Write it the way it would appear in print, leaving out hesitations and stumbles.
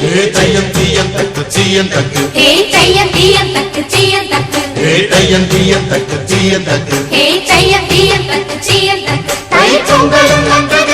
தையம் தீயம் தக்கு சீயம் தக்கு தையம் தீயம் தக்கு சீயம் தக்கு தையம் தீயம் தக்கு சீயம் தக்கு தையம் தீயம் தக்கு சீயம் தக்கு தை பொங்கலும் வந்தது